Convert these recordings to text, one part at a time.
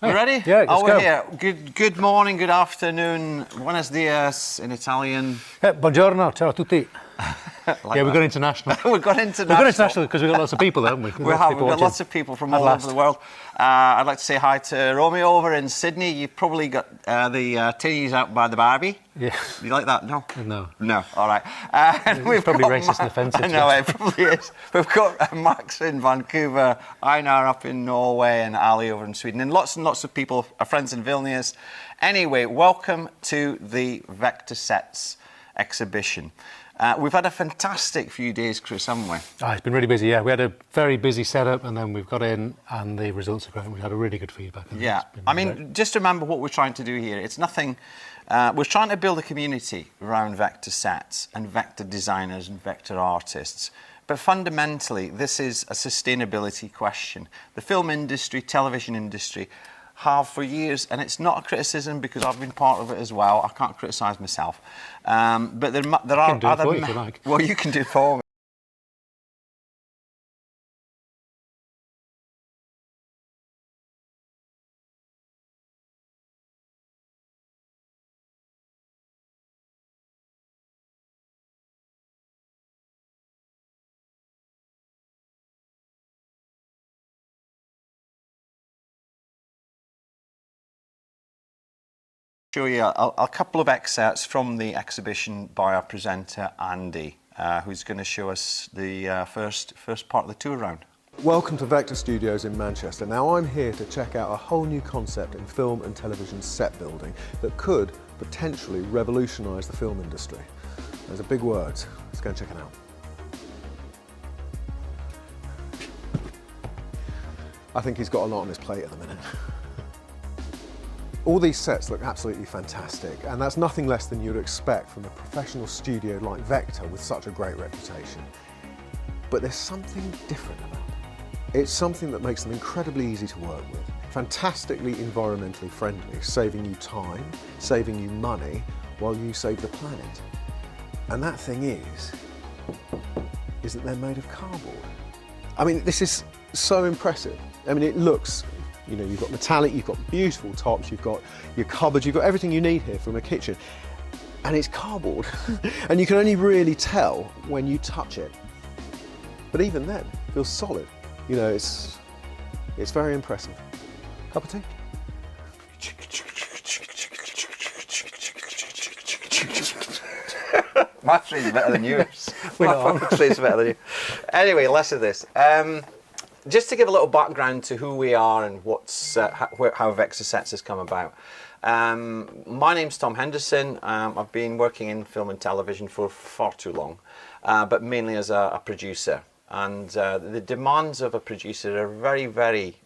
You ready? Yeah, let's go. We're here. Good morning, good afternoon. Buenos dias in Italian. Buongiorno, ciao a tutti. Like We've gone international. We've gone international. We've gone international because we've got lots of people, haven't we? We've got lots of people from all over the world. I'd like to say hi to Romeo over in Sydney. You've probably got the titties out by the Barbie. Yeah. You like that? No? No. No, all right. It's probably racist and offensive. I know, it probably is. We've got Max in Vancouver, Einar up in Norway, and Ali over in Sweden, and lots of people, our friends in Vilnius. Anyway, welcome to the Vectar Sets exhibition. We've had a fantastic few days, Chris, haven't we? Oh, it's been really busy, yeah. We had a very busy setup and then we've got in and the results are great. We've had a really good feedback. Yeah, I mean, just remember what we're trying to do here. It's nothing, we're trying to build a community around Vectar Sets and Vector designers and Vector artists. But fundamentally, this is a sustainability question. The film industry, television industry, have for years, and it's not a criticism because I've been part of it as well. I can't criticise myself, but there are other. If you like. Well, you can do it for me. Show you a couple of excerpts from the exhibition by our presenter Andy, who's going to show us the first part of the tour round. Welcome to Vectar Studios in Manchester. Now I'm here to check out a whole new concept in film and television set building that could potentially revolutionise the film industry. Those are big words. Let's go and check it out. I think he's got a lot on his plate at the minute. All these sets look absolutely fantastic, and that's nothing less than you'd expect from a professional studio like Vectar with such a great reputation. But there's something different about it. It's something that makes them incredibly easy to work with, fantastically environmentally friendly, saving you time, saving you money, while you save the planet. And that thing is that they're made of cardboard. I mean, this is so impressive. I mean, it looks, you know, you've got metallic, you've got beautiful tops, you've got your cupboards, you've got everything you need here from a kitchen. And it's cardboard. And you can only really tell when you touch it. But even then, it feels solid. You know, it's very impressive. Cup of tea? My tree's better than yours. My tree's better than you. Anyway, less of this. Just to give a little background to who we are and what's how Vectar Sets has come about. My name's Tom Henderson. I've been working in film and television for far too long, but mainly as a producer. And the demands of a producer are very, very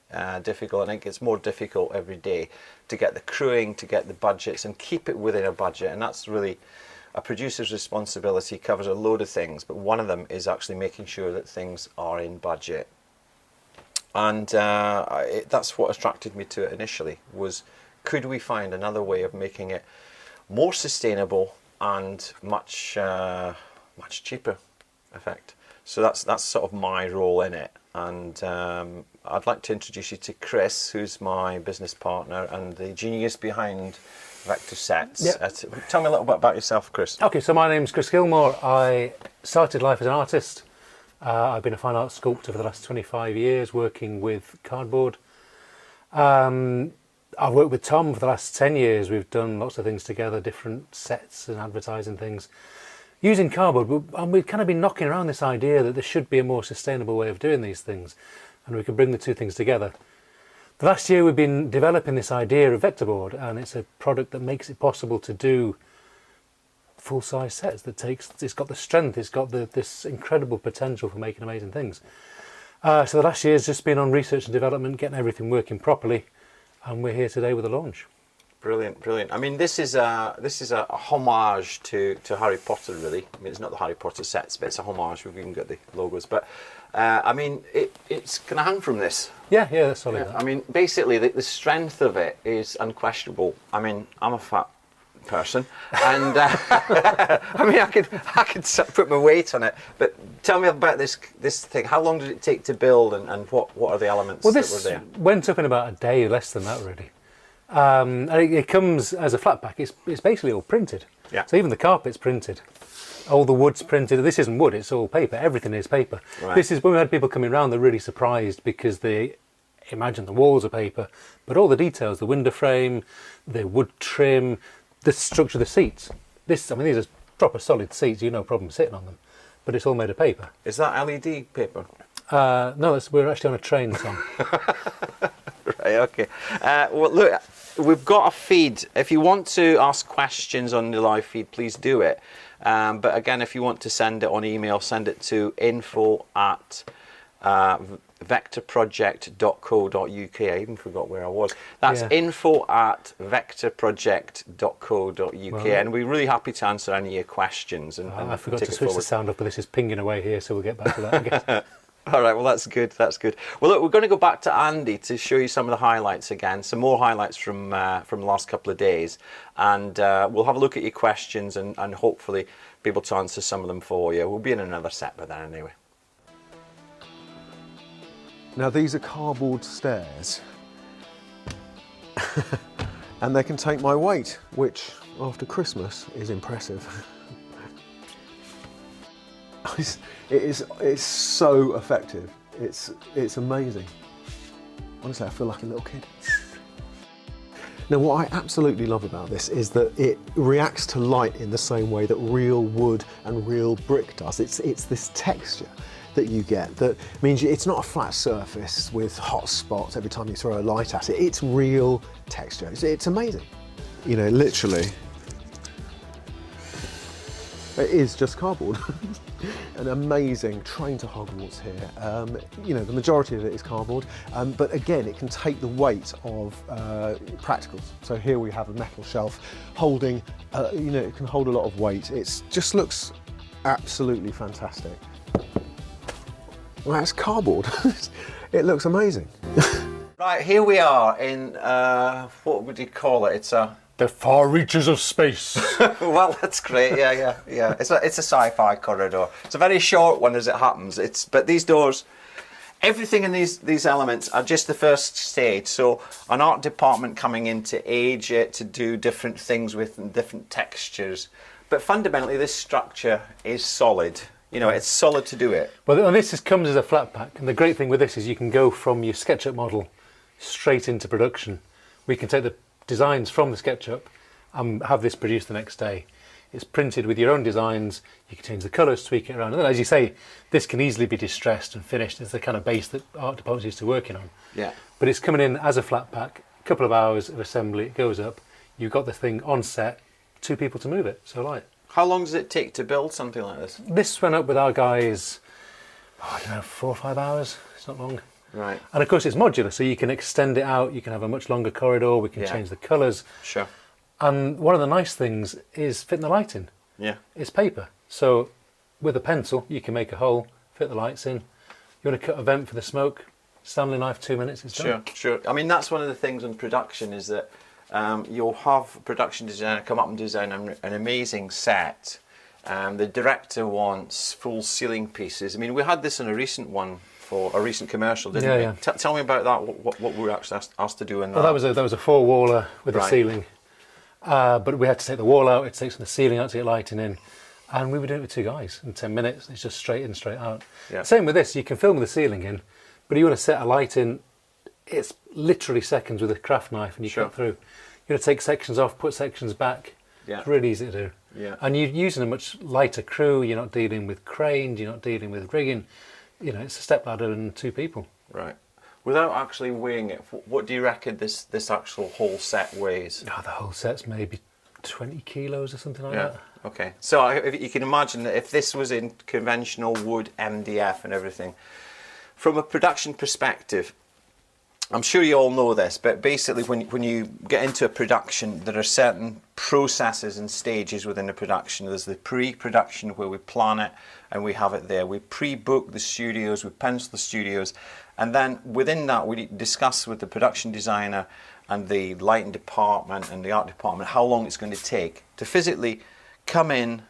difficult. I think it's more difficult every day to get the crewing, to get the budgets and keep it within a budget. And that's really a producer's responsibility. Covers a load of things, but one of them is actually making sure that things are in budget. And that's what attracted me to it initially, was could we find another way of making it more sustainable and much cheaper effect. So that's sort of my role in it. And I'd like to introduce you to Chris, who's my business partner and the genius behind Vectar Sets. Yep. Tell me a little bit about yourself, Chris. Okay, so my name's Chris Gilmore. I started life as an artist. I've been a fine art sculptor for the last 25 years, working with cardboard. I've worked with Tom for the last 10 years. We've done lots of things together, different sets and advertising things, using cardboard. And we've kind of been knocking around this idea that there should be a more sustainable way of doing these things, and we could bring the two things together. The last year we've been developing this idea of Vector board, and it's a product that makes it possible to do full-size sets. It's got the strength, it's got this incredible potential for making amazing things. So the last year's just been on research and development, getting everything working properly, and we're here today with a launch. Brilliant, brilliant. I mean, this is a homage to Harry Potter, really. I mean, it's not the Harry Potter sets, but it's a homage. We've even got the logos. But I mean, it's going to hang from this. Yeah, that's solid. Yeah, I mean, basically, the strength of it is unquestionable. I mean, I'm a fat person, and I mean, I could put my weight on it. But tell me about this thing. How long did it take to build, and what are the elements that were there? Went up in about a day, less than that, really. And it comes as a flat pack. It's basically all printed. Yeah. So even the carpet's printed. All the wood's printed. This isn't wood, it's all paper. Everything is paper. Right. This is when we had people coming around, they're really surprised because they imagine the walls are paper, but all the details, the window frame, the wood trim, the structure of the seats. I mean, these are proper solid seats, you no problem sitting on them, but it's all made of paper. Is that LED paper? No, we're actually on a train, Tom. Right, okay. Well, look, we've got a feed. If you want to ask questions on the live feed, please do it. But again, if you want to send it on email, send it to info@vectorproject.co.uk. I even forgot where I was. That's info@vectorproject.co.uk. Right. And we're really happy to answer any of your questions. And I forgot to switch the sound up, but this is pinging away here, so we'll get back to that, I guess. All right, well, that's good. That's good. Well, look, we're going to go back to Andy to show you some of the highlights again, some more highlights from the last couple of days, and we'll have a look at your questions and hopefully be able to answer some of them for you. We'll be in another set by then anyway. Now, these are cardboard stairs, and they can take my weight, which after Christmas is impressive. It's so effective. It's amazing. Honestly, I feel like a little kid. Now, what I absolutely love about this is that it reacts to light in the same way that real wood and real brick does. It's this texture that you get that means it's not a flat surface with hot spots every time you throw a light at it. It's real texture. It's amazing. You know, literally, it is just cardboard. An amazing train to Hogwarts here. You know, the majority of it is cardboard, but again, it can take the weight of practicals. So here we have a metal shelf holding, you know, it can hold a lot of weight. It just looks absolutely fantastic. Well, that's cardboard. It looks amazing. Right, here we are in, what would you call it? It's a... The far reaches of space. Well, that's great. Yeah. It's a sci-fi corridor. It's a very short one as it happens. But these doors, everything in these elements are just the first stage. So an art department coming in to age it, to do different things with different textures. But fundamentally, this structure is solid. You know, it's solid to do it. Well, and this comes as a flat pack. And the great thing with this is you can go from your SketchUp model straight into production. We can take the designs from the SketchUp and have this produced the next day. It's printed with your own designs, you can change the colours, tweak it around, and then, as you say, this can easily be distressed and finished. It's the kind of base that art departments used to working on. Yeah. But it's coming in as a flat pack, a couple of hours of assembly, it goes up, you've got the thing on set, 2 people to move it, so light. How long does it take to build something like this? This went up with our guys, I don't know, 4 or 5 hours, it's not long. Right. And of course it's modular, so you can extend it out, you can have a much longer corridor, we can change the colours. Sure. And one of the nice things is fitting the light in. Yeah. It's paper. So with a pencil, you can make a hole, fit the lights in. You want to cut a vent for the smoke, Stanley knife, 2 minutes, it's done. Sure. I mean, that's one of the things in production is that you'll have a production designer come up and design an amazing set. The director wants full ceiling pieces. I mean, we had this in a recent one, for a recent commercial, didn't we? Yeah. Tell me about that. What we were actually asked to do in that. Well, that was a 4-waller with a ceiling, but we had to take the wall out. It takes the ceiling out to get lighting in, and we were doing it with 2 guys in 10 minutes. It's just straight in, straight out. Yeah. Same with this. You can film with the ceiling in, but you want to set a light in. It's literally seconds with a craft knife, and you cut through. You want to take sections off, put sections back. Yeah. It's really easy to do. Yeah. And you're using a much lighter crew. You're not dealing with cranes. You're not dealing with rigging. You know, it's a step ladder and 2 people. Right. Without actually weighing it, what do you reckon this actual whole set weighs? Oh, the whole set's maybe 20 kilos or something like that. Okay. So if you can imagine that if this was in conventional wood, MDF and everything, from a production perspective, I'm sure you all know this, but basically when you get into a production, there are certain processes and stages within a production. There's the pre-production where we plan it and we have it there. We pre-book the studios, we pencil the studios, and then within that we discuss with the production designer and the lighting department and the art department how long it's going to take to physically come in,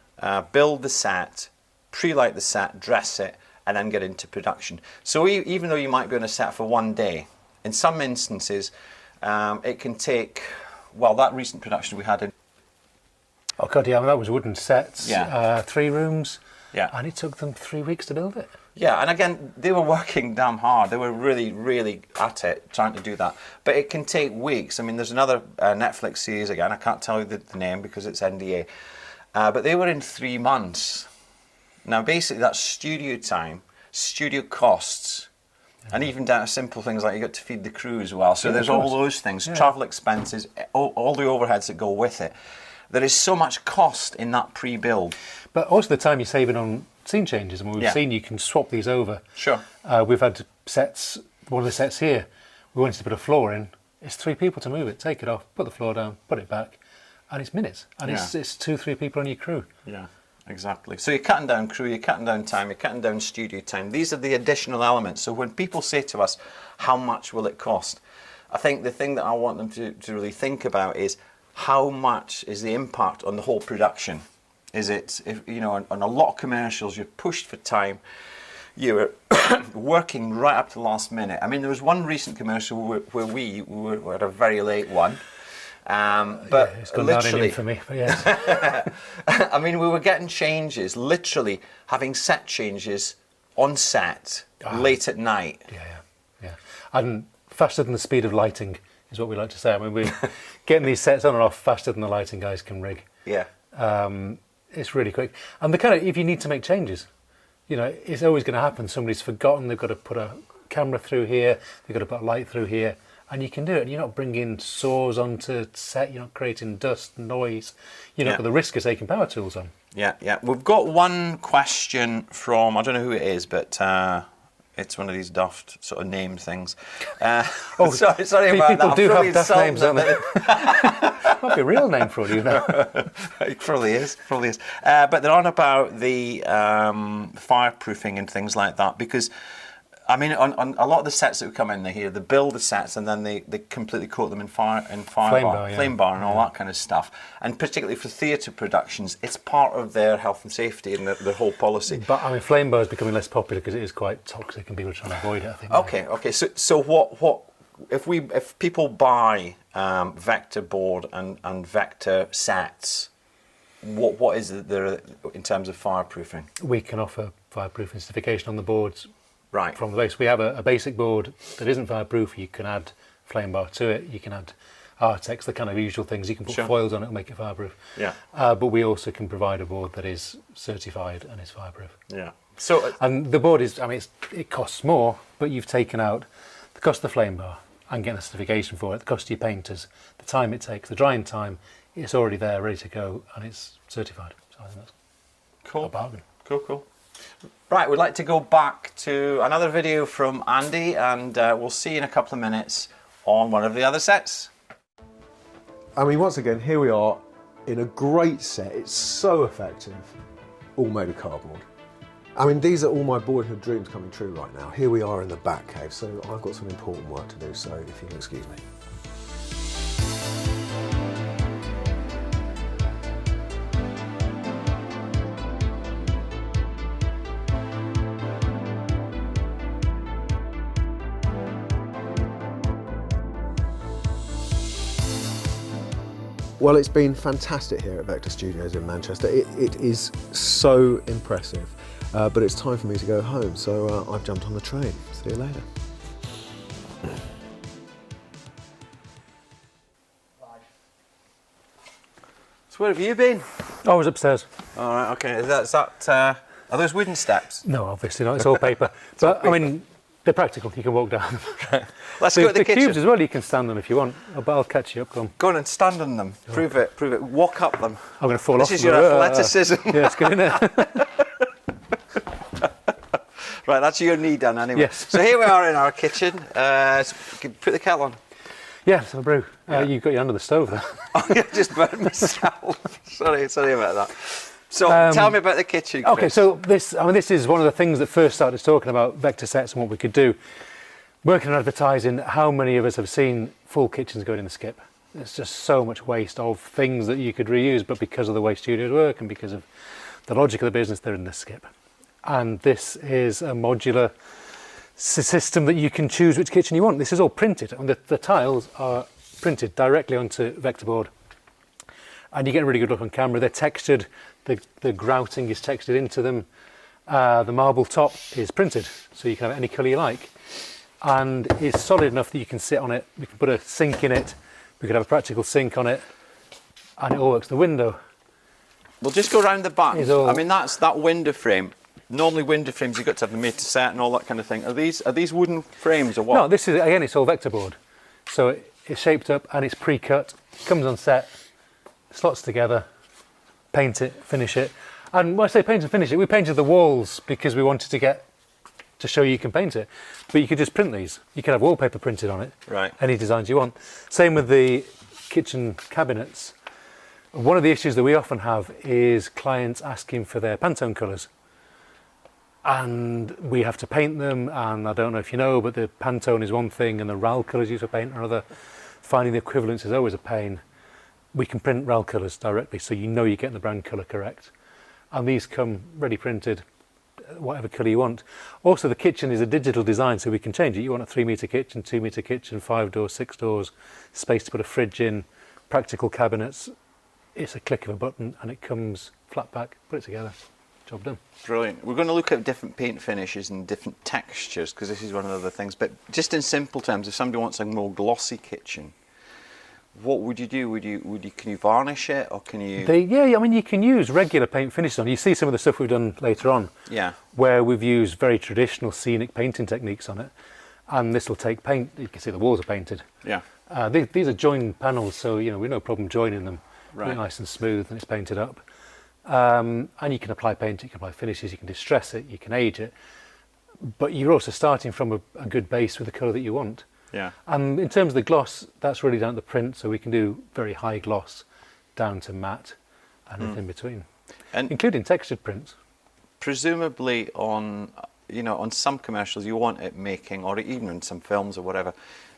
build the set, pre-light the set, dress it, and then get into production. So even though you might be on a set for one day, in some instances, it can take, well, that recent production we had in... Oh God, yeah, that was wooden sets, Yeah. 3 rooms, Yeah. and it took them 3 weeks to build it. Yeah, and again, they were working damn hard. They were really, really at it, trying to do that. But it can take weeks. I mean, there's another Netflix series, again, I can't tell you the name because it's NDA, but they were in 3 months. Now, basically, that's studio time, studio costs, and even down to simple things like you got to feed the crew as well. So there's all those things, travel expenses, all the overheads that go with it. There is so much cost in that pre-build. But also the time you're saving on scene changes. And we've seen you can swap these over. Sure. We've had sets, one of the sets here, we wanted to put a floor in. It's 3 people to move it, take it off, put the floor down, put it back, and it's minutes. And it's 2-3 people on your crew. Yeah. Exactly. So you're cutting down crew, you're cutting down time, you're cutting down studio time. These are the additional elements. So when people say to us, how much will it cost? I think the thing that I want them to really think about is how much is the impact on the whole production? Is it, you know, on a lot of commercials, you're pushed for time, you're working right up to the last minute. I mean, there was one recent commercial where we were at a very late one. But it's gone literally down in for me, but yes. I mean, we were getting changes, literally having set changes on set late at night. Yeah. And faster than the speed of lighting is what we like to say. I mean, we're getting these sets on and off faster than the lighting guys can rig. Yeah. It's really quick. And the kind of, if you need to make changes, you know, it's always going to happen. Somebody's forgotten, they've got to put a camera through here, they've got to put a light through here. And you can do it. You're not bringing saws onto set. You're not creating dust, noise. You're not got the risk of taking power tools on. Yeah. We've got one question from, I don't know who it is, but it's one of these daft sort of named things. Sorry about people that. do have daft names, don't they? Might be a real name for you now. It probably is. But they're on about the fireproofing and things like that because. I mean, on a lot of the sets that come in here, they build the sets and then they completely coat them in flame bar and all that kind of stuff. And particularly for theatre productions, it's part of their health and safety and their whole policy. But I mean, flame bar is becoming less popular because it is quite toxic and people are trying to avoid it, I think. Okay. So what if people buy Vectar board and Vectar sets, what is it there in terms of fireproofing? We can offer fireproofing certification on the boards. Right. From the base. We have a basic board that isn't fireproof. You can add flame bar to it. You can add Artex, the kind of usual things. You can put foils on it and make it fireproof. Yeah. But we also can provide a board that is certified and is fireproof. Yeah. And the board is, I mean, it costs more, but you've taken out the cost of the flame bar and getting a certification for it, the cost of your painters, the time it takes, the drying time. It's already there, ready to go, and it's certified. So I think that's a bargain. Cool. Right, we'd like to go back to another video from Andy, and we'll see you in a couple of minutes on one of the other sets. I mean, once again, here we are in a great set. It's so effective, all made of cardboard. I mean, these are all my boyhood dreams coming true right now. Here we are in the Batcave, so I've got some important work to do, so if you'll excuse me. Well, it's been fantastic here at Vectar Studios in Manchester. It is so impressive, but it's time for me to go home, so I've jumped on the train. See you later. So where have you been? I was upstairs. All right, okay. Is that are those wooden steps? No, obviously not. It's all paper. But I mean, they're practical. You can walk down them. Let's go to the kitchen. Cubes as well. You can stand on if you want. But I'll catch you up. Come. Go on and stand on them. Prove it. Walk up them. I'm going to fall off. This is your athleticism. Yeah, it's good, isn't it? Right, that's your knee done anyway. Yes. So here we are in our kitchen. So put the kettle on. Yeah, so brew. Yeah. You've got you under the stove there. Oh, I just burned myself. sorry about that. So tell me about the kitchen, Chris. Okay, so this is one of the things that first started talking about Vector Sets and what we could do. Working on advertising, how many of us have seen full kitchens going in the skip? There's just so much waste of things that you could reuse, but because of the way studios work and because of the logic of the business, they're in the skip. And this is a modular system that you can choose which kitchen you want. This is all printed, and the tiles are printed directly onto vector board. And you get a really good look on camera. They're textured, the grouting is textured into them. The marble top is printed, so you can have any colour you like. And it's solid enough that you can sit on it. We can put a sink in it. We could have a practical sink on it, and it all works. The window. We'll just go around the back. I mean, that's that window frame. Normally, window frames you've got to have them made to set and all that kind of thing. Are these wooden frames or what? No, this is again. It's all vector board, so it's shaped up and it's pre-cut. Comes on set, slots together, paint it, finish it. And when I say paint and finish it, we painted the walls because we wanted to show you can paint it. But you could just print these. You can have wallpaper printed on it. Right. Any designs you want. Same with the kitchen cabinets. One of the issues that we often have is clients asking for their Pantone colours. And we have to paint them, and I don't know if you know, but the Pantone is one thing and the RAL colours used for paint are another. Finding the equivalents is always a pain. We can print RAL colours directly, so you know you're getting the brand colour correct. And these come ready printed, whatever colour you want. Also, the kitchen is a digital design, so we can change it. You want a 3-metre kitchen, 2-metre kitchen, 5 doors, 6 doors, space to put a fridge in, practical cabinets. It's a click of a button and it comes flat pack, put it together, job done. Brilliant. We're going to look at different paint finishes and different textures, because this is one of the other things. But just in simple terms, if somebody wants a more glossy kitchen, what would you do? Can you varnish it, or can you? Yeah, I mean, you can use regular paint finishes on. You see some of the stuff we've done later on. Yeah. Where we've used very traditional scenic painting techniques on it, and this will take paint. You can see the walls are painted. Yeah. These are joined panels, so we've no problem joining them. Right. Nice and smooth, and it's painted up. And you can apply paint, you can apply finishes, you can distress it, you can age it, but you're also starting from a good base with the colour that you want. Yeah. And in terms of the gloss, that's really down to the print, so we can do very high gloss down to matte and in between, and including textured prints. Presumably on some commercials you want it making, or even in some films or whatever,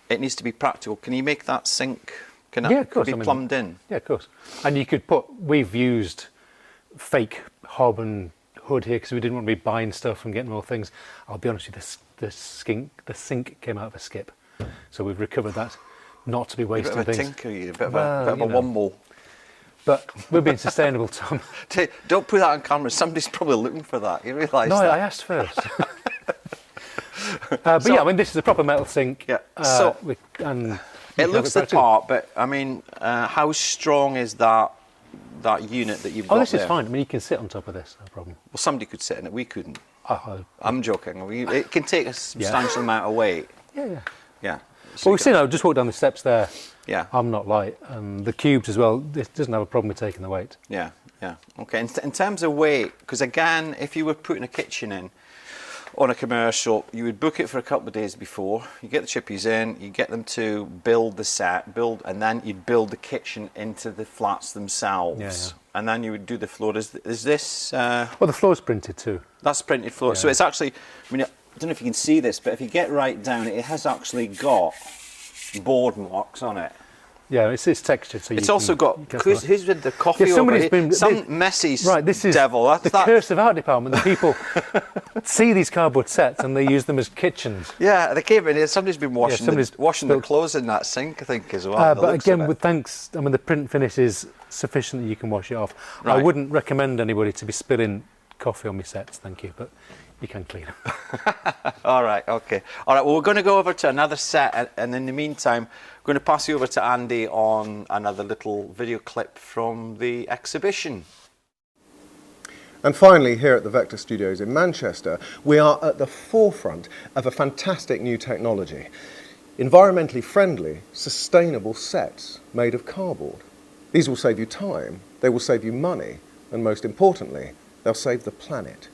it needs to be practical. Can you make that sink? Can that be plumbed in? Yeah, of course. And you could we've used fake hob and hood here because we didn't want to be buying stuff and getting more things. I'll be honest with you, the sink came out of a skip, so we've recovered that, not to be wasting a bit of things. A tinker, a bit of a wumble. But we're being sustainable, Tom. Don't put that on camera. Somebody's probably looking for that. You realise No, that? I asked first. But yeah, I mean, this is a proper metal sink. Yeah. It looks the part, but I mean, how strong is that unit that you've got? Oh, this there? is fine. I mean, you can sit on top of this, no problem. Well, somebody could sit in it. We couldn't. I'm joking. It can take a substantial amount of weight. Yeah. So well, we've seen. I just walked down the steps there. Yeah. I'm not light, and the cubes as well. This doesn't have a problem with taking the weight. Yeah. Okay. In terms of weight, because again, if you were putting a kitchen in on a commercial, you would book it for a couple of days before. You get the chippies in, you get them to build the set, and then you'd build the kitchen into the flats themselves. Yeah. And then you would do the floor. Is this? Well, the floor's printed too. That's printed floor. Yeah. So it's actually, I mean, I don't know if you can see this, but if you get right down, it has actually got board marks on it. Yeah, it's textured. So it's also got. Who's with the coffee? Yeah, somebody's been some messy right. This is devil. That's the curse of art department. The people see these cardboard sets and they use them as kitchens. Yeah, they came in here. Somebody's been washing the clothes in that sink, I think, as well. But again, with thanks, I mean, the print finish is sufficient that you can wash it off. Right. I wouldn't recommend anybody to be spilling coffee on my sets. Thank you, but you can clean them. All right. Okay. All right. Well, we're going to go over to another set, and in the meantime, we're going to pass you over to Andy on another little video clip from the exhibition. And finally, here at the Vectar Studios in Manchester, we are at the forefront of a fantastic new technology. Environmentally friendly, sustainable sets made of cardboard. These will save you time, they will save you money, and most importantly, they'll save the planet.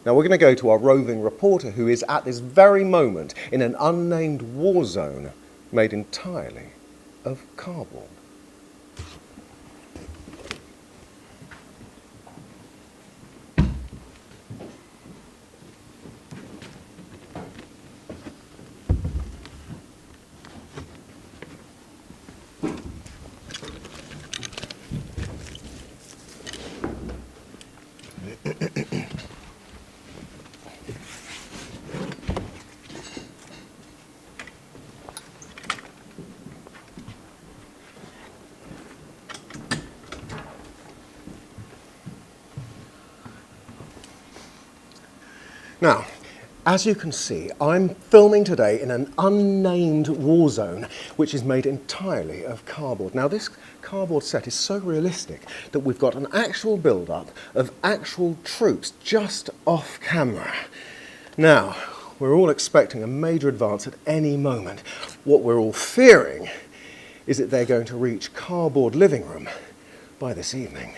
Now we're going to go to our roving reporter who is at this very moment in an unnamed war zone made entirely of cardboard. Now, as you can see, I'm filming today in an unnamed war zone, which is made entirely of cardboard. Now, this cardboard set is so realistic that we've got an actual build-up of actual troops just off camera. Now, we're all expecting a major advance at any moment. What we're all fearing is that they're going to reach cardboard living room by this evening.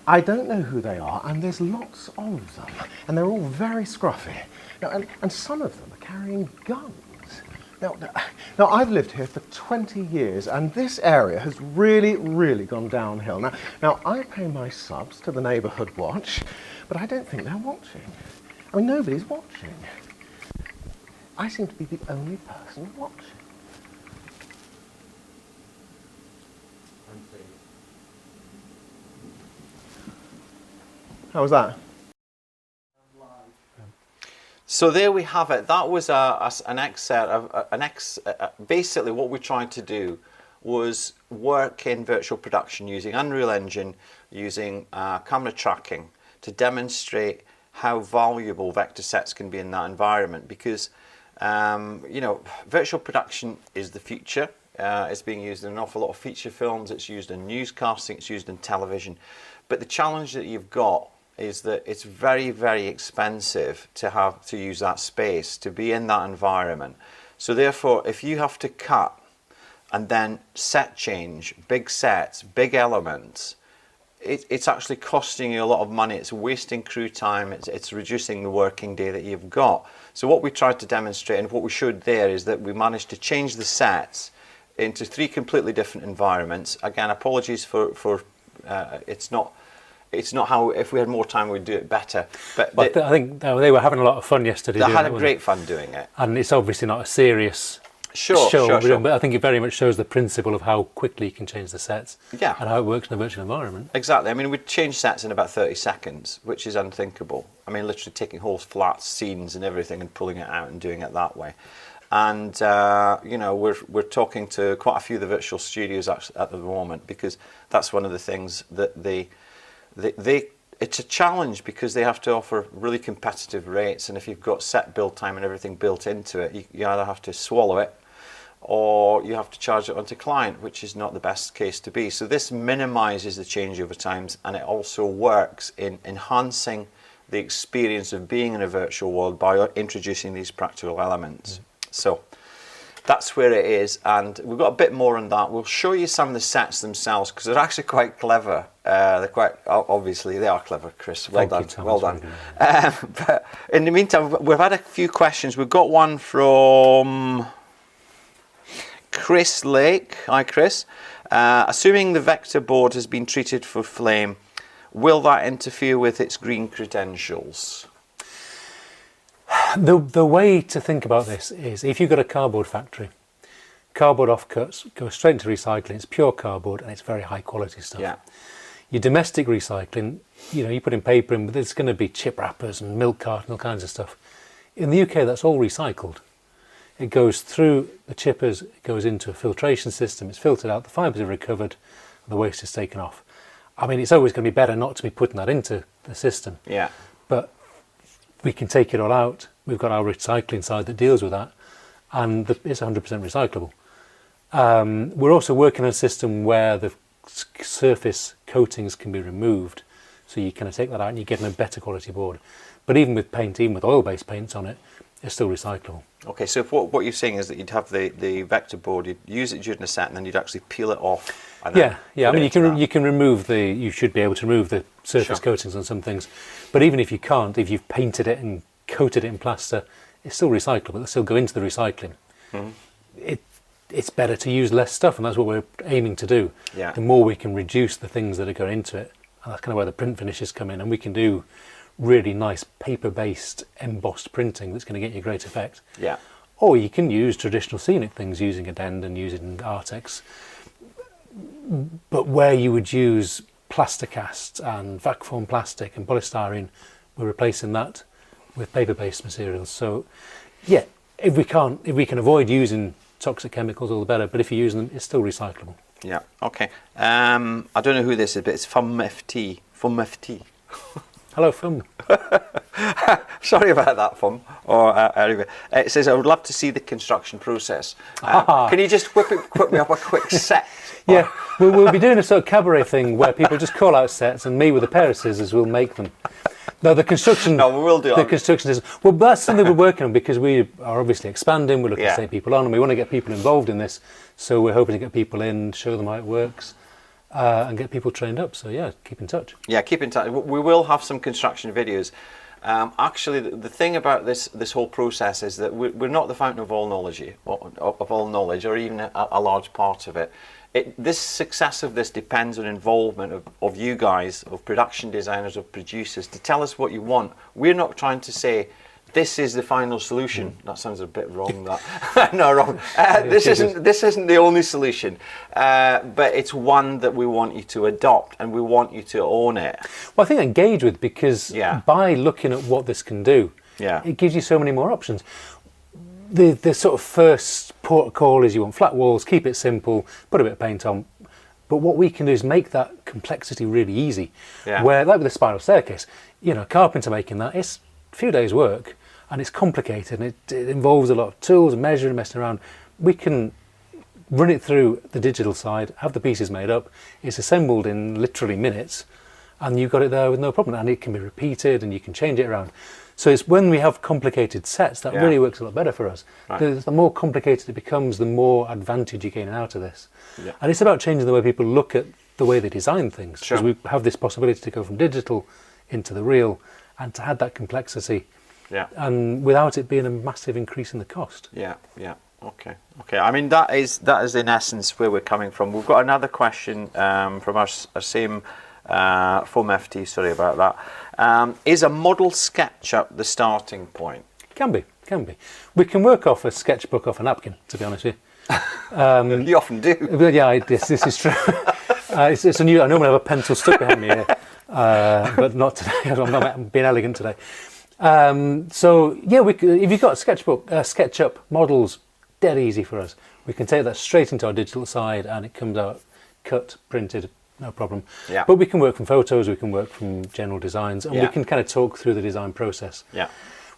I don't know who they are, and there's lots of them, and they're all very scruffy. Now, and some of them are carrying guns. Now, I've lived here for 20 years, and this area has really, really gone downhill. Now, I pay my subs to the Neighbourhood Watch, but I don't think they're watching. I mean, nobody's watching. I seem to be the only person watching. How was that? So there we have it. That was an excerpt. Basically, what we tried to do was work in virtual production using Unreal Engine, using camera tracking to demonstrate how valuable vector sets can be in that environment. Because you know, virtual production is the future. It's being used in an awful lot of feature films. It's used in newscasting. It's used in television. But the challenge that you've got is that it's very, very expensive to use that space, to be in that environment. So therefore, if you have to cut and then set change, big sets, big elements, it's actually costing you a lot of money. It's wasting crew time. It's reducing the working day that you've got. So what we tried to demonstrate, and what we showed there, is that we managed to change the sets into 3 completely different environments. Again, apologies for it's not how, if we had more time we'd do it better. But I think they were having a lot of fun yesterday. They had a great fun doing it. And it's obviously not a serious show, but I think it very much shows the principle of how quickly you can change the sets, yeah, and how it works in a virtual environment. Exactly. I mean, we'd change sets in about 30 seconds, which is unthinkable. I mean, literally taking whole flat scenes and everything and pulling it out and doing it that way. And you know, we're talking to quite a few of the virtual studios actually at the moment, because that's one of the things that it's a challenge, because they have to offer really competitive rates, and if you've got set build time and everything built into it, you either have to swallow it or you have to charge it onto client, which is not the best case to be. So this minimises the changeover times, and it also works in enhancing the experience of being in a virtual world by introducing these practical elements. So that's where it is, and we've got a bit more on that. We'll show you some of the sets themselves, because they're actually quite clever. They're quite, obviously they are clever, Chris. Well done, well done. But in the meantime, we've had a few questions. We've got one from Chris Lake. Hi, Chris. Assuming the vector board has been treated for flame, will that interfere with its green credentials? The way to think about this is if you've got a cardboard factory, cardboard offcuts go straight into recycling. It's pure cardboard and it's very high quality stuff. Yeah. Your domestic recycling, you put in paper in, but there's going to be chip wrappers and milk cartons and all kinds of stuff. In the UK, that's all recycled. It goes through the chippers, it goes into a filtration system, it's filtered out, the fibres are recovered, and the waste is taken off. I mean, it's always going to be better not to be putting that into the system. Yeah. But we can take it all out. We've got our recycling side that deals with that, and it's 100% recyclable. We're also working on a system where the surface coatings can be removed, so you kind of take that out and you get a better quality board. But even with paint, even with oil-based paints on it, it's still recyclable. Okay, so if what you're saying is that you'd have the vector board, you'd use it during a set, and then you'd actually peel it off. And yeah. I mean, you can remove you should be able to remove the surface coatings on some things, but even if you can't, if you've painted it and coated it in plaster, it's still recyclable. It'll still go into the recycling. Mm-hmm. It's better to use less stuff, and that's what we're aiming to do. Yeah. The more we can reduce the things that are going into it, and that's kind of where the print finishes come in, and we can do really nice paper-based embossed printing that's going to get you a great effect. Yeah. Or you can use traditional scenic things using a Dend and using Artex, but where you would use plasticast and vac form plastic and polystyrene, we're replacing that with paper-based materials. So, yeah, if we can avoid using toxic chemicals, all the better. But if you use them, it's still recyclable. Yeah. Okay. I don't know who this is, but it's FumFT. FumFT. Hello, Fum. Sorry about that, Fum. Or anyway, it says I would love to see the construction process. Can you just whip me up a quick set? Yeah, we'll be doing a sort of cabaret thing where people just call out sets, and me with a pair of scissors will make them. No, the construction. No, we will do. The construction is well. That's something we're working on because we are obviously expanding. We're looking to take people on, and we want to get people involved in this. So we're hoping to get people in, show them how it works, and get people trained up. So yeah, keep in touch. Yeah, keep in touch. We will have some construction videos. Actually, the thing about this whole process is that we're not the fountain of all knowledge, or even a large part of it. This success of this depends on involvement of you guys, of production designers, of producers, to tell us what you want. We're not trying to say this is the final solution. That sounds a bit wrong. That no, wrong. This isn't the only solution, but it's one that we want you to adopt, and we want you to own it. Well, I think engage with, because by looking at what this can do, it gives you so many more options. The sort of first port of call is you want flat walls, keep it simple, put a bit of paint on. But what we can do is make that complexity really easy. Yeah. Where, like with the spiral staircase, a carpenter making that, it's a few days' work, and it's complicated, and it involves a lot of tools and measuring, messing around. We can run it through the digital side, have the pieces made up, it's assembled in literally minutes, and you've got it there with no problem, and it can be repeated, and you can change it around. So it's when we have complicated sets that really works a lot better for us. Right. The more complicated it becomes, the more advantage you're gaining out of this. Yeah. And it's about changing the way people look at the way they design things. Because we have this possibility to go from digital into the real, and to add that complexity. Yeah. And without it being a massive increase in the cost. Yeah. Okay. I mean, that is in essence where we're coming from. We've got another question from our same FumFT, sorry about that. Is a model SketchUp the starting point? Can be. We can work off a sketchbook off a napkin, to be honest with you. You often do. But yeah, this is true. It's a new. I normally have a pencil stuck behind me here, but not today. I'm being elegant today. So yeah, if you've got a SketchUp models, dead easy for us. We can take that straight into our digital side, and it comes out cut, printed. No problem. Yeah. But we can work from photos, we can work from general designs, and we can kind of talk through the design process. Yeah.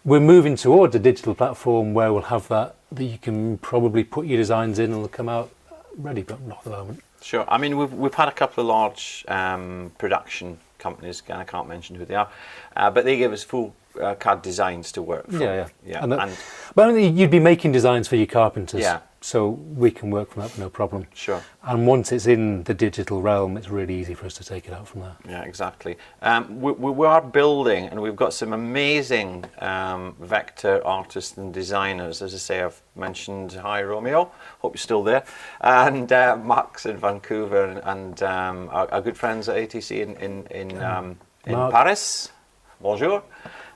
We're moving towards a digital platform where we'll have that you can probably put your designs in and they'll come out ready, but not at the moment. Sure. I mean, we've had a couple of large production companies, and I can't mention who they are, but they give us full CAD designs to work from. Yeah. But I mean, you'd be making designs for your carpenters. Yeah. So we can work from that with no problem. Sure. And once it's in the digital realm, it's really easy for us to take it out from there. Yeah, exactly. We are building, and we've got some amazing vector artists and designers. As I say, I've mentioned hi Romeo, hope you're still there, and Max in Vancouver, and our good friends at ATC in Paris. Bonjour.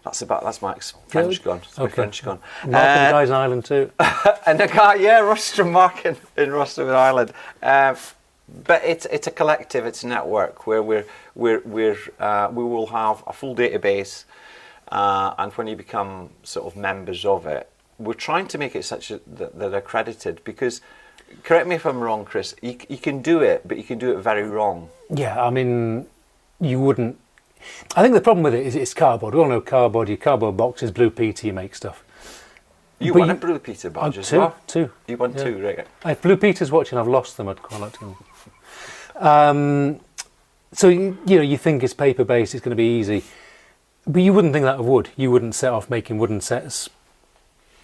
That's my French gone. That's my French gone. Mark the guy's in Ireland too. And the guy, yeah, Ruston Mark in Ruston Island. But it's a collective, it's a network where we will have a full database, and when you become sort of members of it, we're trying to make it such that they're accredited, because, correct me if I'm wrong, Chris, you can do it, but you can do it very wrong. Yeah, I mean, you wouldn't. I think the problem with it is it's cardboard. We all know cardboard. Your cardboard boxes, Blue Peter, you make stuff. You won a Blue Peter badge as well? Two. You won two, right? If Blue Peter's watching, I've lost them. I'd quite like to. So you think it's paper based, it's going to be easy, but you wouldn't think that of wood. You wouldn't set off making wooden sets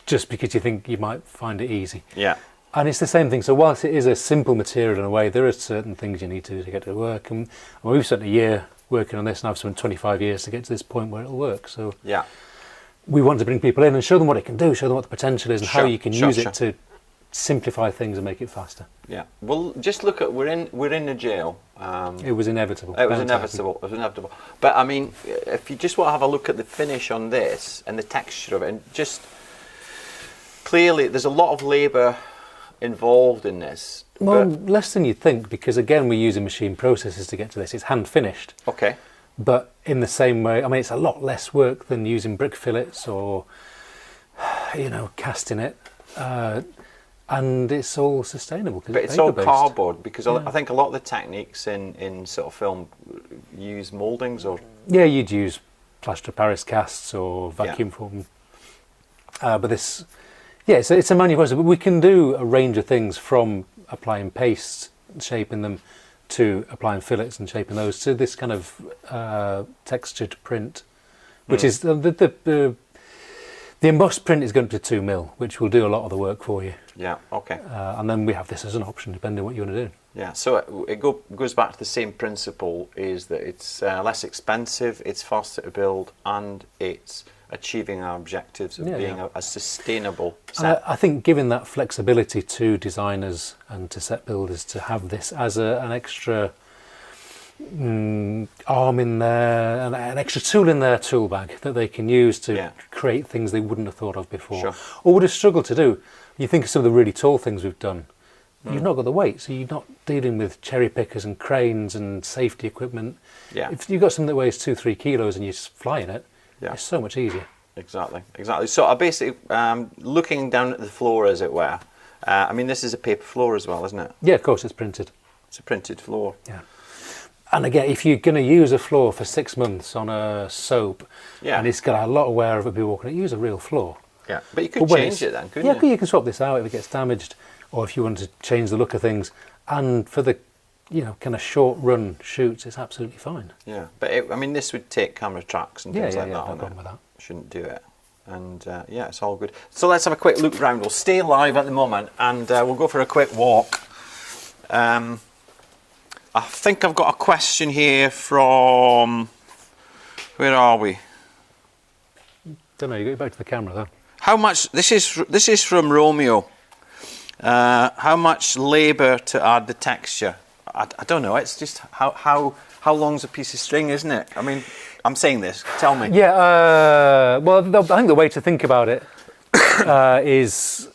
just because you think you might find it easy. Yeah. And it's the same thing. So whilst it is a simple material in a way, there are certain things you need to do to get it to work. And we've spent a year working on this, and I've spent 25 years to get to this point where it'll work. So yeah, we want to bring people in and show them what it can do, show them what the potential is, and how you can use it to simplify things and make it faster. Yeah. Well, just look at we're in the jail. It was inevitable. It was inevitable. But I mean, if you just want to have a look at the finish on this and the texture of it, and just clearly there's a lot of labour involved in this. Well, less than you'd think, because again, we're using machine processes to get to this. It's hand finished. Okay. But in the same way, I mean, it's a lot less work than using brick fillets or, casting it. And it's all sustainable. But it's all cardboard, because I think a lot of the techniques in sort of film use mouldings or... Yeah, you'd use plaster of Paris casts or vacuum form. But this... Yeah, so it's a manual process, but we can do a range of things, from applying pastes, shaping them, to applying fillets and shaping those, to this kind of textured print, which is the embossed print is going to 2 mil, which will do a lot of the work for you. Yeah, okay. And then we have this as an option, depending on what you want to do. Yeah, so it goes back to the same principle, is that it's less expensive, it's faster to build, and it's achieving our objectives of being a sustainable set. I think giving that flexibility to designers and to set builders to have this as an extra arm in there, an extra tool in their tool bag that they can use to create things they wouldn't have thought of before, or would have struggled to do. You think of some of the really tall things we've done. You've not got the weight, so you're not dealing with cherry pickers and cranes and safety equipment. Yeah. If you've got something that weighs 2-3 kilos and you're just flying it, it's so much easier. Exactly. So I basically, looking down at the floor, as it were, I mean, this is a paper floor as well, isn't it? Yeah, of course, it's printed. It's a printed floor. Yeah. And again, if you're going to use a floor for 6 months on a soap, and it's got a lot of wear of it, be walking it, use a real floor. Yeah, but you could change it then, couldn't you? Yeah, you can swap this out if it gets damaged, or if you want to change the look of things. And for the, kind of short run shoots, it's absolutely fine. Yeah, but this would take camera tracks and things like that. No problem with that. Shouldn't do it. And it's all good. So let's have a quick look round. We'll stay live at the moment, and we'll go for a quick walk. I think I've got a question here from... Where are we? Don't know. You go back to the camera though. How much? This is from Romeo. How much labour to add the texture? I don't know. It's just how long's a piece of string, isn't it? I mean, I'm saying this. Tell me. Yeah. Well, I think the way to think about it is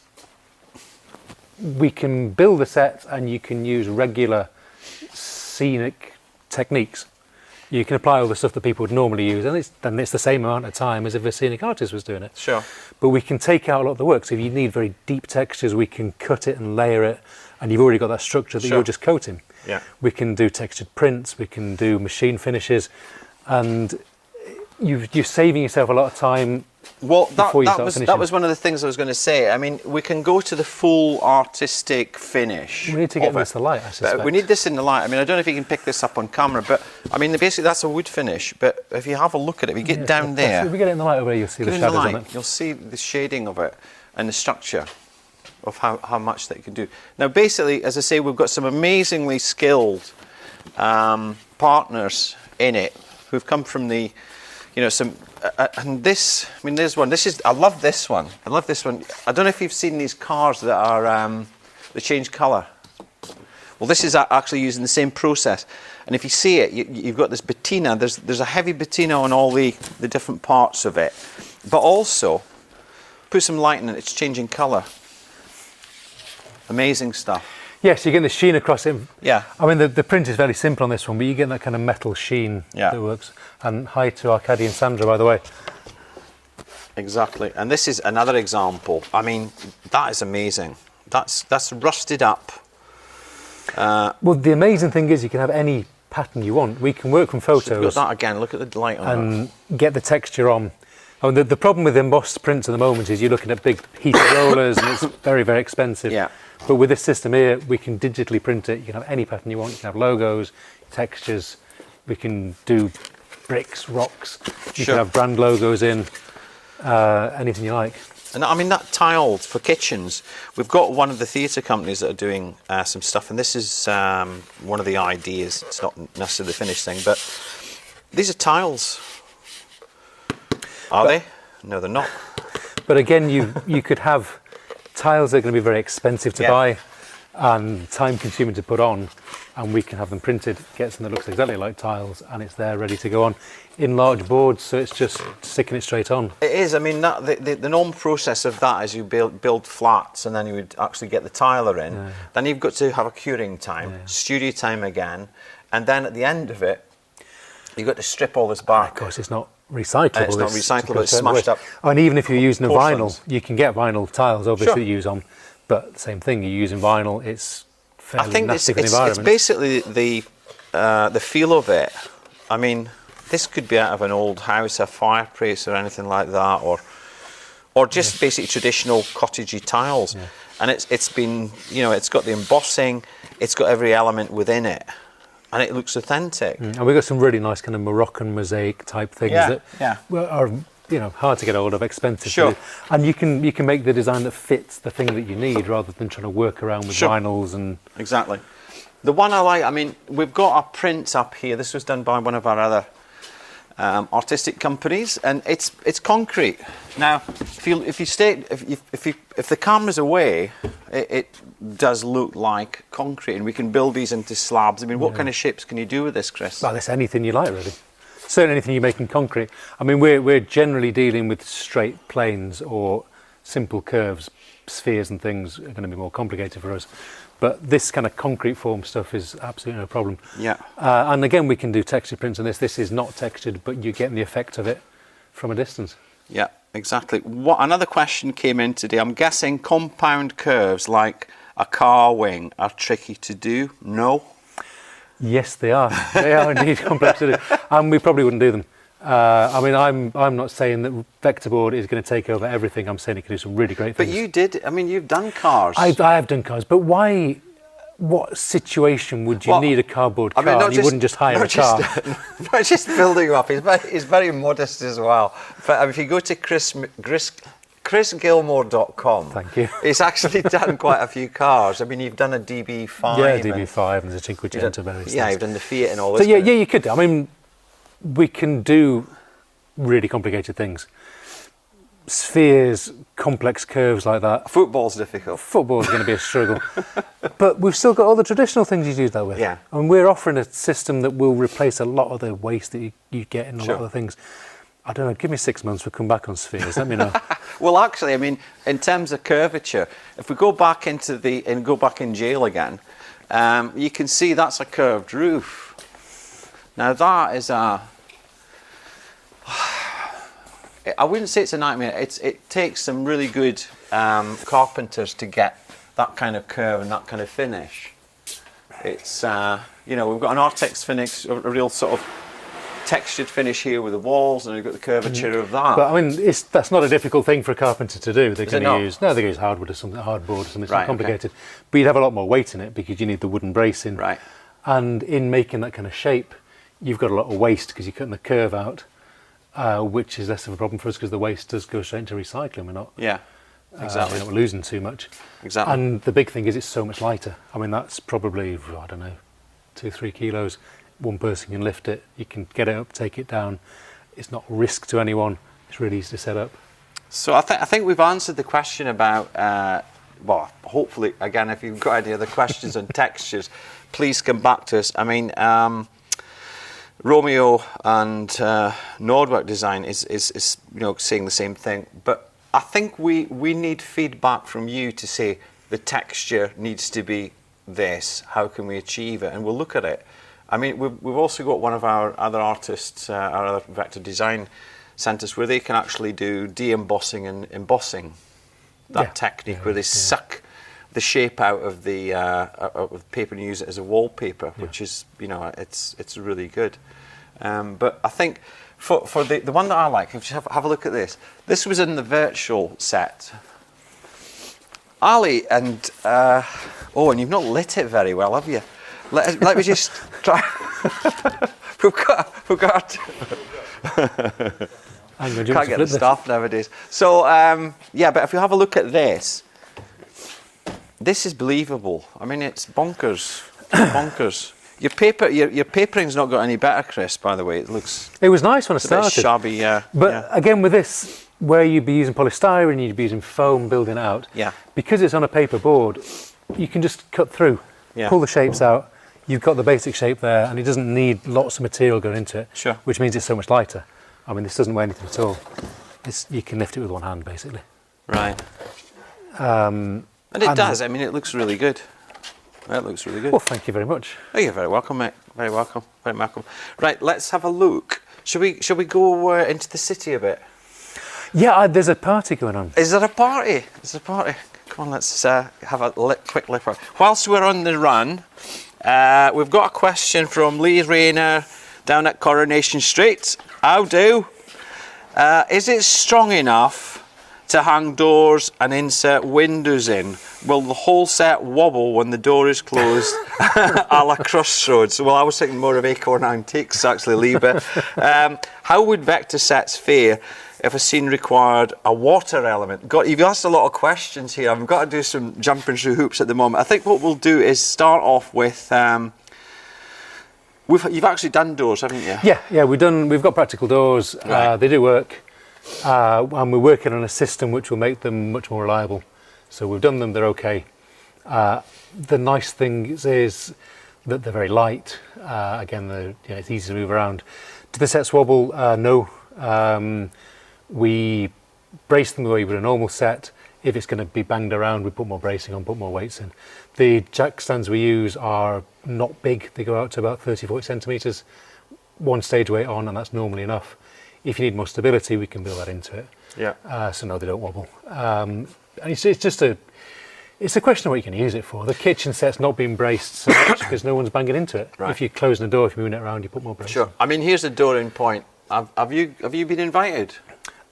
we can build a set, and you can use regular scenic techniques. You can apply all the stuff that people would normally use, and it's the same amount of time as if a scenic artist was doing it. Sure. But we can take out a lot of the work. So if you need very deep textures, we can cut it and layer it, and you've already got that structure that you're just coating. Yeah. We can do textured prints, we can do machine finishes, and you're saving yourself a lot of time. Well, that was one of the things I was going to say. I mean, we can go to the full artistic finish. We need to get this in the light, I suspect. But we need this in the light. I mean, I don't know if you can pick this up on camera, but I mean, basically that's a wood finish. But if you have a look at it, if you get down there, if we get it in the light over here, you'll see the shadows on it. You'll see the shading of it and the structure of how much that you can do. Now, basically, as I say, we've got some amazingly skilled partners in it who've come from the, some. And this, I mean, there's one. I love this one. I love this one. I don't know if you've seen these cars that are they change colour. Well, this is actually using the same process. And if you see it, you've got this patina. There's a heavy patina on all the different parts of it. But also, put some light in it, it's changing colour. Amazing stuff. Yes, you're getting the sheen across it. Yeah. I mean, the print is very simple on this one, but you get that kind of metal sheen that works. And hi to Arkady and Sandra, by the way. Exactly. And this is another example. I mean, that is amazing. That's rusted up. Well, the amazing thing is you can have any pattern you want. We can work from photos. So you've got that again. Look at the light on and get the texture on. I mean, the problem with embossed prints at the moment is you're looking at big heated rollers and it's very, very expensive. Yeah. But with this system here, we can digitally print it. You can have any pattern you want. You can have logos, textures. We can do bricks, rocks. You can have brand logos in, anything you like. And I mean, that tiled for kitchens, we've got one of the theatre companies that are doing some stuff, and this is one of the ideas. It's not necessarily the finished thing, but these are tiles. Are they? No, they're not. But again, you could have tiles that are going to be very expensive to buy and time-consuming to put on, and we can have them printed, get something that looks exactly like tiles, and it's there ready to go on in large boards, so it's just sticking it straight on. It is. I mean, the normal process of that is you build flats, and then you would actually get the tiler in. Yeah. Then you've got to have a curing time, studio time again, and then at the end of it, you've got to strip all this back. Of course, it's not recyclable. It's not recyclable, it's smashed up. And even if you're using a vinyl, you can get vinyl tiles, obviously, to use on, but same thing, you're using vinyl, it's fairly nasty for the environment. It's basically the feel of it. I mean, this could be out of an old house, a fireplace or anything like that, or just basically traditional cottagey tiles. Yeah. And it's been, you know, it's got the embossing, it's got every element within it. And it looks authentic. And we've got some really nice kind of Moroccan mosaic type things that are, you know, hard to get hold of, expensive. Sure. And you can make the design that fits the thing that you need rather than trying to work around with vinyls and... Exactly. The one I like, I mean, we've got our prints up here. This was done by one of our other artistic companies, and it's concrete. Now, if the camera's away, it does look like concrete, and we can build these into slabs. I mean, what kind of shapes can you do with this, Chris? Well, it's anything you like, really. Certainly anything you make in concrete. I mean, we're generally dealing with straight planes or simple curves. Spheres and things are going to be more complicated for us. But this kind of concrete form stuff is absolutely no problem. Yeah. And again, we can do texture prints on this. This is not textured, but you're getting the effect of it from a distance. Yeah, exactly. Another question came in today. I'm guessing compound curves like a car wing are tricky to do. No? Yes, they are. They are indeed complex to do. And we probably wouldn't do them. I mean, I'm not saying that Vectorboard is going to take over everything. I'm saying it can do some really great things. But you did. I mean, you've done cars. I have done cars. But why? What situation would you need a cardboard car? I mean, you wouldn't just hire a car. Not just building up. He's very modest as well. But if you go to chrisgilmore.com, thank you. He's actually done quite a few cars. I mean, you've done a DB5. Yeah, DB5 and the Cinquecento various. Yeah, you've done the Fiat and all this. So yeah, you could. I mean, we can do really complicated things. Spheres, complex curves like that. Football's difficult. Football's going to be a struggle. But we've still got all the traditional things you do that with. Yeah. And we're offering a system that will replace a lot of the waste that you get in a lot of the things. I don't know, give me 6 months, we'll come back on spheres, let me know. Well, actually, I mean, in terms of curvature, if we go back go back in jail again, you can see that's a curved roof. Now that is I wouldn't say it's a nightmare. It takes some really good carpenters to get that kind of curve and that kind of finish. It's you know, we've got an Artex finish, a real sort of textured finish here with the walls, and we've got the curvature of that. But I mean, that's not a difficult thing for a carpenter to do. They're going to use hardwood or something, hardboard or something complicated. Okay. But you'd have a lot more weight in it because you need the wooden bracing. Right. And in making that kind of shape, you've got a lot of waste because you're cutting the curve out, which is less of a problem for us because the waste does go straight into recycling. We're not, exactly. We're not losing too much. Exactly. And the big thing is it's so much lighter. I mean, that's probably, I don't know, 2-3 kilos. One person can lift it. You can get it up, take it down. It's not a risk to anyone. It's really easy to set up. So I think we've answered the question about well, hopefully, again, if you've got any other questions on textures, please come back to us. I mean, Romeo and Nordwerk Design is saying the same thing, but I think we need feedback from you to say the texture needs to be this. How can we achieve it? And we'll look at it. I mean, we've also got one of our other artists, our other vector design centres, where they can actually do de-embossing and embossing. That technique where they suck the shape out of the paper and use it as a wallpaper, which is, it's really good. But I think for the one that I like, if you have a look at this. This was in the virtual set. Ali and and you've not lit it very well, have you? Let me just try. we've got. Can't get the staff nowadays. So but if you have a look at this, this is believable. I mean, it's bonkers, bonkers. Your papering's not got any better, Chris. By the way, it was nice when I started. A bit shabby, But again, with this, where you'd be using polystyrene, you'd be using foam, building it out. Yeah. Because it's on a paper board, you can just cut through, pull the shapes out. You've got the basic shape there, and it doesn't need lots of material going into it. Sure. Which means it's so much lighter. I mean, this doesn't weigh anything at all. You can lift it with one hand, basically. Right. And it does. I mean, it looks really good. That looks really good. Well, thank you very much. Oh, you're very welcome, mate. Very welcome. Very welcome. Right, let's have a look. Shall we go into the city a bit? Yeah, there's a party going on. Is there a party? There's a party. Come on, let's have a quick look. Whilst we're on the run, we've got a question from Lee Rayner down at Coronation Street. How do? Is it strong enough to hang doors and insert windows in? Will the whole set wobble when the door is closed? A la Crossroads. Well, I was thinking more of Acorn Antiques, actually, Lee. But how would Vectar Sets fare if a scene required a water element? You've asked a lot of questions here. I've got to do some jumping through hoops at the moment. I think what we'll do is start off with... You've actually done doors, haven't you? Yeah, we've got practical doors. Right. They do work. And we're working on a system which will make them much more reliable. So we've done them, they're okay. The nice thing is that they're very light. Again, it's easy to move around. Do the sets wobble? No. We brace them the way we would a normal set. If it's going to be banged around, we put more bracing on, put more weights in. The jack stands we use are not big. They go out to about 30-40 centimetres. One stage weight on, and that's normally enough. If you need more stability, we can build that into it. Yeah. So no, they don't wobble. And it's just a question of what you can use it for. The kitchen set's not being braced so much because no one's banging into it. Right. If you're closing the door, if you're moving it around, you put more bracing. Sure. I mean, here's the door in point. Have you been invited?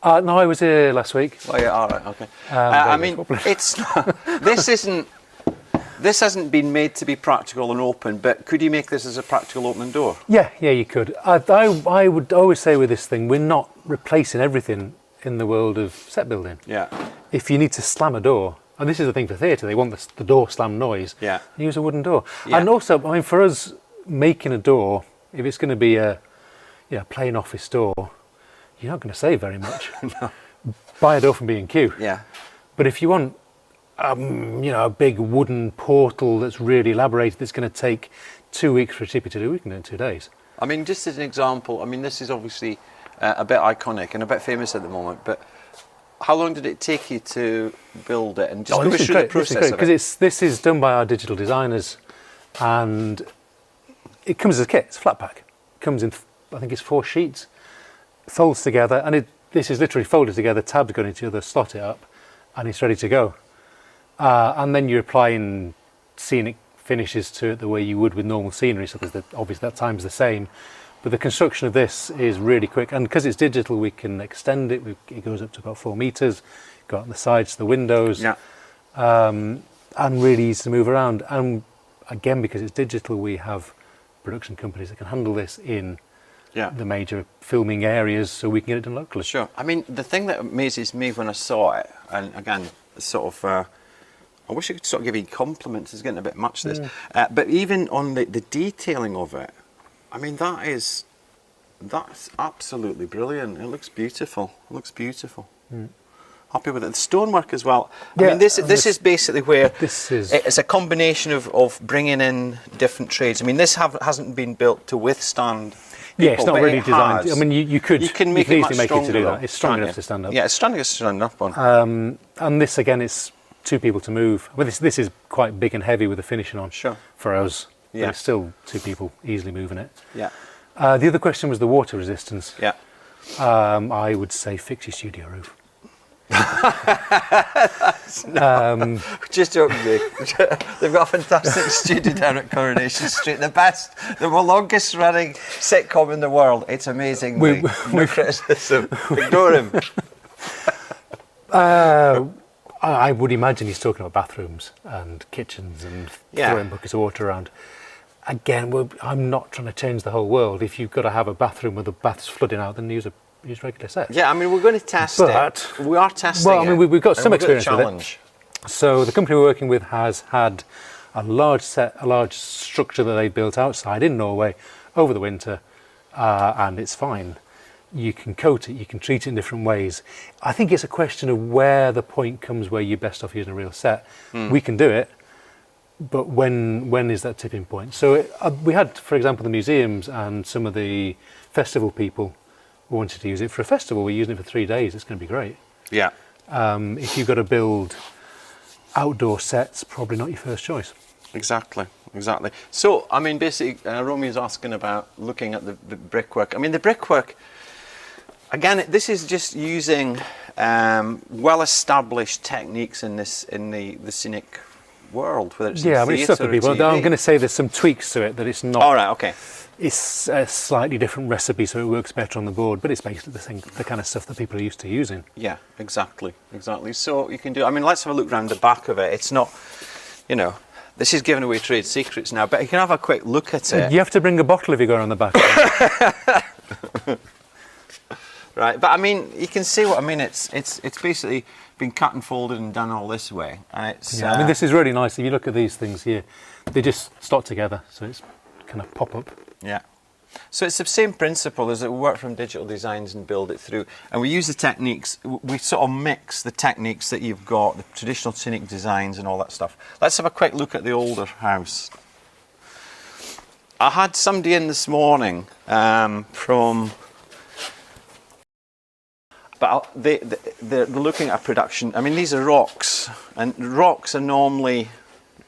No, I was here last week. Oh yeah, all right, okay. I mean, it's not, this hasn't been made to be practical and open, but could you make this as a practical open door? Yeah, you could. I would always say with this thing, we're not replacing everything in the world of set building. Yeah. If you need to slam a door, and this is the thing for theatre, they want the door slam noise. Yeah. Use a wooden door. Yeah. And also, I mean, for us making a door, if it's going to be a plain office door, you're not going to save very much. No. Buy a door from B&Q. Yeah. But if you want, a big wooden portal that's really elaborated, that's going to take 2 weeks for a chippy to do, we can do it in 2 days. I mean, just as an example, I mean, this is obviously a bit iconic and a bit famous at the moment, but how long did it take you to build it? And just go through the process of it. Because this is done by our digital designers, and it comes as a kit. It's a flat pack. It comes in, I think it's 4 sheets, folds together, and this is literally folded together, tabs go into the other, slot it up, and it's ready to go. And then you're applying scenic finishes to it the way you would with normal scenery, so obviously that time's the same. But the construction of this is really quick, and because it's digital, we can extend it. It goes up to about 4 meters, go out on the sides to the windows, and really easy to move around. And again, because it's digital, we have production companies that can handle this in the major filming areas, so we can get it done locally. Sure. I mean, the thing that amazes me when I saw it, and again, sort of, I wish I could sort of give you compliments. It's getting a bit much, this. But even on the detailing of it, I mean, that's absolutely brilliant. It looks beautiful. It looks beautiful. happy with it. The stonework as well. Yeah, I mean, this is basically where it's a combination of bringing in different trades. I mean, this hasn't been built to withstand people, yeah, it's not really designed. I mean, you can easily make it to do that. It's strong enough to stand up. Yeah, it's strong enough to stand up on. And this again, it's 2 people to move. Well, this is quite big and heavy with the finishing on. Sure. For us, Yeah. but it's still 2 people easily moving it. Yeah. The other question was the water resistance. Yeah. I would say fix your studio roof. Just joking, Jake. They've got a fantastic studio down at Coronation Street. The longest running sitcom in the world. It's amazing. No criticism. Ignore him. I would imagine he's talking about bathrooms and kitchens and throwing buckets of water around. Again, I'm not trying to change the whole world. If you've got to have a bathroom where the bath's flooding out, then use regular sets. Yeah, I mean, we're going to test it. We are testing it. Well, I mean, we've got some experience with it. So the company we're working with has had a large structure that they built outside in Norway over the winter, and it's fine. You can coat it, you can treat it in different ways. I think it's a question of where the point comes where you're best off using a real set. We can do it, but when is that tipping point? So we had, for example, the museums and some of the festival people wanted to use it for a festival. We're using it for 3 days. It's going to be great. Yeah. If you've got to build outdoor sets, probably not your first choice. Exactly. So, I mean, basically, Romeo's asking about looking at the brickwork. I mean, the brickwork, again, this is just using well-established techniques in the scenic world, whether it's I mean, it's stuff that people. I'm going to say there's some tweaks to it that it's not. All right. Okay. It's a slightly different recipe, so it works better on the board, but it's basically the kind of stuff that people are used to using. Yeah, exactly. So you can do. I mean, let's have a look around the back of it. It's not, this is giving away trade secrets now, but you can have a quick look at it. You have to bring a bottle if you go around the back. Right, but I mean, you can see what I mean. It's basically been cut and folded and done all this way, and it's. I mean, this is really nice. If you look at these things here, they just slot together, so it's kind of pop up. Yeah. So it's the same principle as that we work from digital designs and build it through, and we use the techniques. We sort of mix the techniques that you've got, the traditional scenic designs and all that stuff. Let's have a quick look at the older house. I had somebody in this morning from. But they're looking at production. I mean, these are rocks, and rocks are normally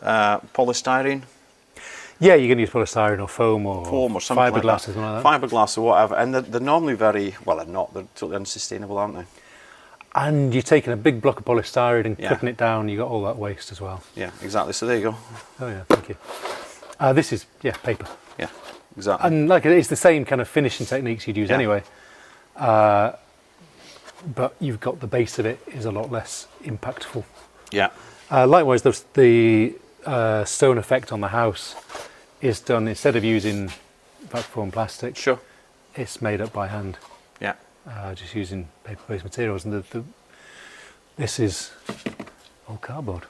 polystyrene. Yeah, you're going to use polystyrene or foam or something fiberglass like or something like that. Fiberglass or whatever, and they're normally they're not. They're totally unsustainable, aren't they? And you're taking a big block of polystyrene and cutting it down. You got all that waste as well. Yeah, exactly. So there you go. Oh yeah, thank you. This is paper. Yeah, exactly. And like it's the same kind of finishing techniques you'd use anyway. But you've got the base of it is a lot less impactful. Yeah. Likewise, the stone effect on the house is done instead of using vac-formed plastic. Sure. It's made up by hand. Yeah. Just using paper-based materials, and this is all cardboard.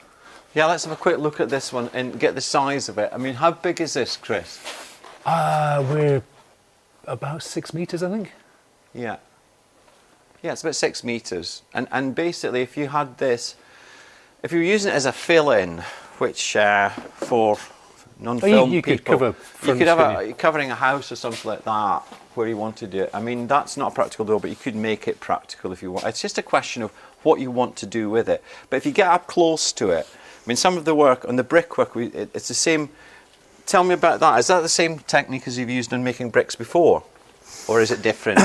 Yeah, let's have a quick look at this one and get the size of it. I mean, how big is this, Chris? We're about 6 meters, I think. Yeah. Yeah, it's about 6 meters. And basically, if you had this, if you were using it as a fill-in, which for non-film you people, could cover you could have covering a house or something like that where you wanted it. I mean, that's not practical though, but you could make it practical if you want. It's just a question of what you want to do with it. But if you get up close to it, I mean, some of the work on the brickwork, it's the same. Tell me about that. Is that the same technique as you've used in making bricks before, or is it different?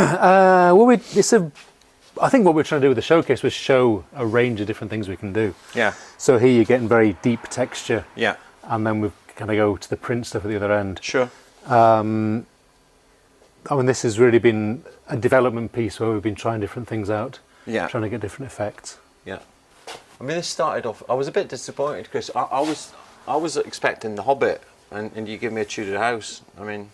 I think what we're trying to do with the showcase was show a range of different things we can do. Yeah. So here you're getting very deep texture. Yeah. And then we've kind of go to the print stuff at the other end. Sure. I mean, this has really been a development piece where we've been trying different things out. Yeah. Trying to get different effects. Yeah. I mean, this started off. I was a bit disappointed, Chris. I was expecting The Hobbit, and you give me a Tudor house. I mean,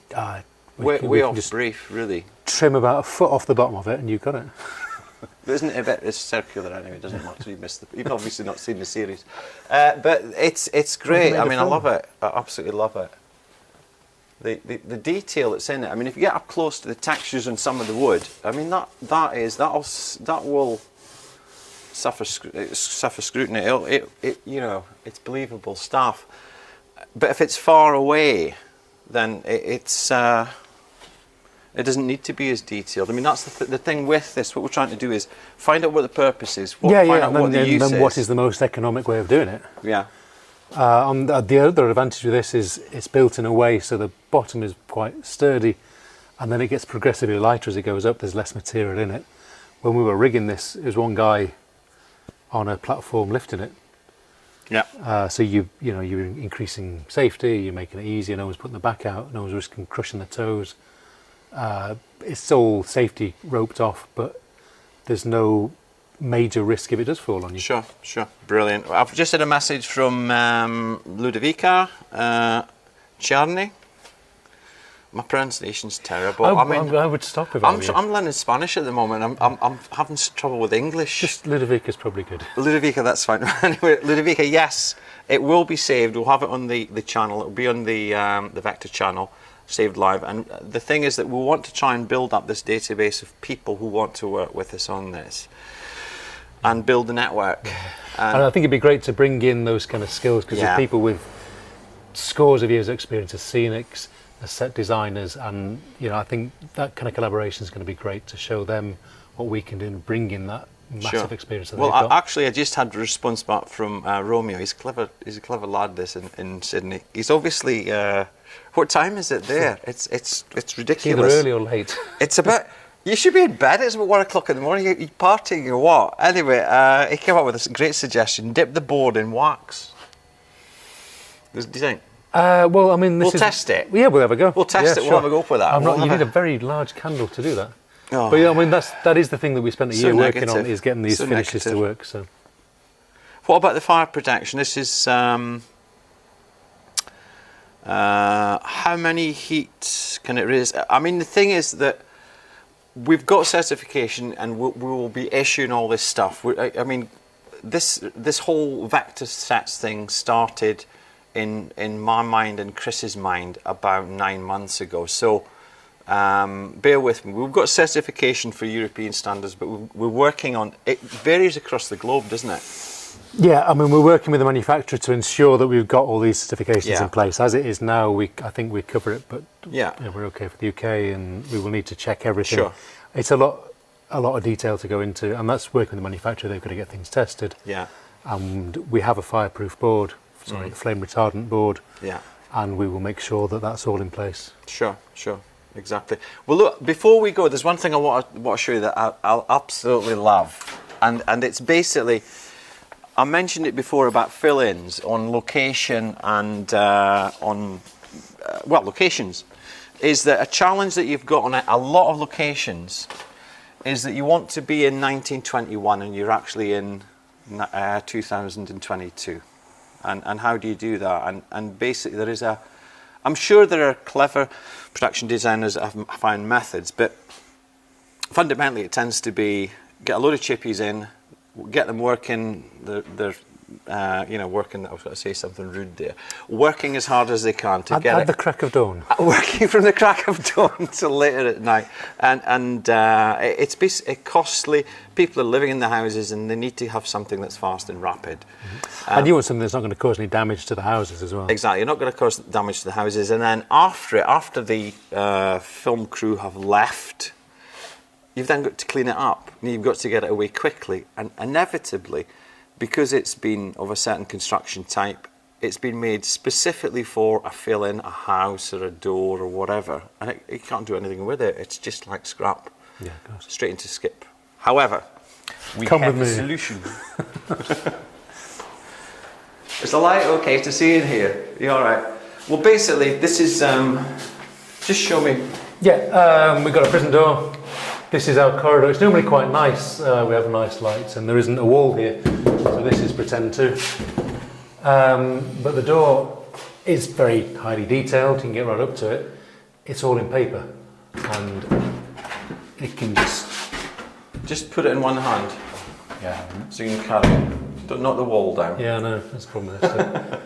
way off brief, really. Trim about a foot off the bottom of it, and you've got it. Isn't it a bit? It's circular anyway. It doesn't matter. You've obviously not seen the series, but it's great. I mean, I love it. I absolutely love it. The detail that's in it. I mean, if you get up close to the textures on some of the wood, I mean that will suffer scrutiny. You know, it's believable stuff. But if it's far away, then it doesn't need to be as detailed. I mean, that's the thing with this. What we're trying to do is find out what the purpose is. Find out what the use is. What is the most economic way of doing it? Yeah. The other advantage of this is it's built in a way so the bottom is quite sturdy, and then it gets progressively lighter as it goes up. There's less material in it. When we were rigging this, it was one guy on a platform lifting it. Yeah. So you're increasing safety. You're making it easier. No one's putting the back out. No one's risking crushing the toes. It's all safety roped off, but there's no major risk if it does fall on you. Sure. Brilliant. I've just had a message from Ludovica Czarny. My pronunciation's terrible. I would stop if I were you. I'm learning Spanish at the moment. I'm having trouble with English. Just Ludovica's probably good. Ludovica, that's fine. Anyway, Ludovica, yes, it will be saved. We'll have it on the channel. It'll be on the Vector channel, saved live. And the thing is that we want to try and build up this database of people who want to work with us on this and build a network. And I think it'd be great to bring in those kind of skills, because there's people with scores of years of experience as scenics, as set designers, and I think that kind of collaboration is going to be great to show them what we can do and bring in that massive experience that they've got. Actually, I just had a response back from Romeo. He's clever. He's a clever lad. This in Sydney. He's obviously. What time is it there? It's ridiculous. Either early or late. It's about. You should be in bed. It's about 1 o'clock in the morning. You're partying or what? Anyway, he came up with this great suggestion: dip the board in wax. Do you think? Well, I mean, we'll test it. Yeah, we'll have a go. We'll test it. We'll have a go for that. You need a very large candle to do that. Oh. But yeah, I mean, that is the thing that we spent a year working on, is getting these finishes to work. So, what about the fire protection? This is how many heat can it raise? I mean, the thing is that we've got certification, and we will be issuing all this stuff. I mean, this whole Vectar Sets thing started in my mind and Chris's mind about 9 months ago. So bear with me. We've got certification for European standards, but we're working on it. Varies across the globe, doesn't it? Yeah, I mean, we're working with the manufacturer to ensure that we've got all these certifications in place. As it is now, I think we cover it, but we're okay for the UK, and we will need to check everything. Sure. It's a lot of detail to go into, and that's working with the manufacturer. They've got to get things tested. Yeah. And we have a fireproof board. A flame retardant board, and we will make sure that that's all in place. Sure, exactly. Well, look, before we go, there's one thing I want to show you that I'll absolutely love, and it's basically, I mentioned it before about fill-ins on location and locations, is that a challenge that you've got on a lot of locations is that you want to be in 1921 and you're actually in 2022. And how do you do that? And basically I'm sure there are clever production designers that have found methods, but fundamentally it tends to be get a load of chippies in, get them working, they're working, I was going to say something rude there, working as hard as they can to get at the crack of dawn. Working from the crack of dawn till later at night. And it's costly. People are living in the houses and they need to have something that's fast and rapid. And you want something that's not going to cause any damage to the houses as well. Exactly, you're not going to cause damage to the houses. And then after the film crew have left, you've then got to clean it up. And you've got to get it away quickly. And inevitably, because it's been of a certain construction type, it's been made specifically for a fill-in, a house or a door or whatever, and you can't do anything with it. It's just like scrap. Yeah, of course. Straight into skip. However, we have a solution. Is the light okay to see in here? You all right? Well, basically, this is, just show me. Yeah, we've got a prison door. This is our corridor. It's normally quite nice. We have nice lights, and there isn't a wall here, so this is pretend too. But the door is very highly detailed. You can get right up to it. It's all in paper, and it can just put it in one hand. Yeah. So you can carry it. Don't knock the wall down. Yeah, I know. That's the problem with this.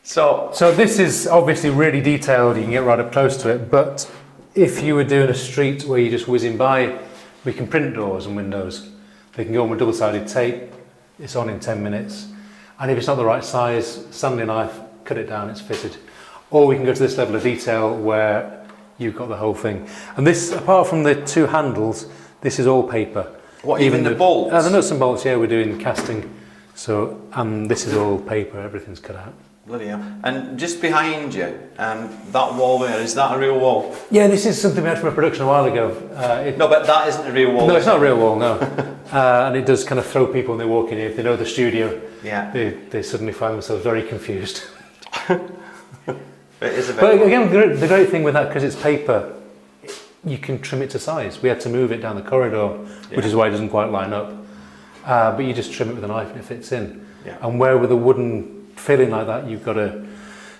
So this is obviously really detailed. You can get right up close to it, but if you were doing a street where you're just whizzing by, we can print doors and windows. They can go on with double-sided tape. It's on in 10 minutes. And if it's not the right size, Stanley knife, cut it down, it's fitted. Or we can go to this level of detail where you've got the whole thing. And this, apart from the 2 handles, this is all paper. What, even the bolts? The nuts and bolts, yeah, we're doing casting. So, this is all paper, everything's cut out. Bloody hell. And just behind you, that wall there, is that a real wall? Yeah, this is something we had from a production a while ago. No, but that isn't a real wall. No, it's not a real wall, no. And it does kind of throw people when they walk in here. If they know the studio, yeah, they suddenly find themselves very confused. It is a bit. But again, the great thing with that, because it's paper, you can trim it to size. We had to move it down the corridor, which is why it doesn't quite line up. But you just trim it with a knife and it fits in. Yeah. And where with a wooden filling like that, you've got to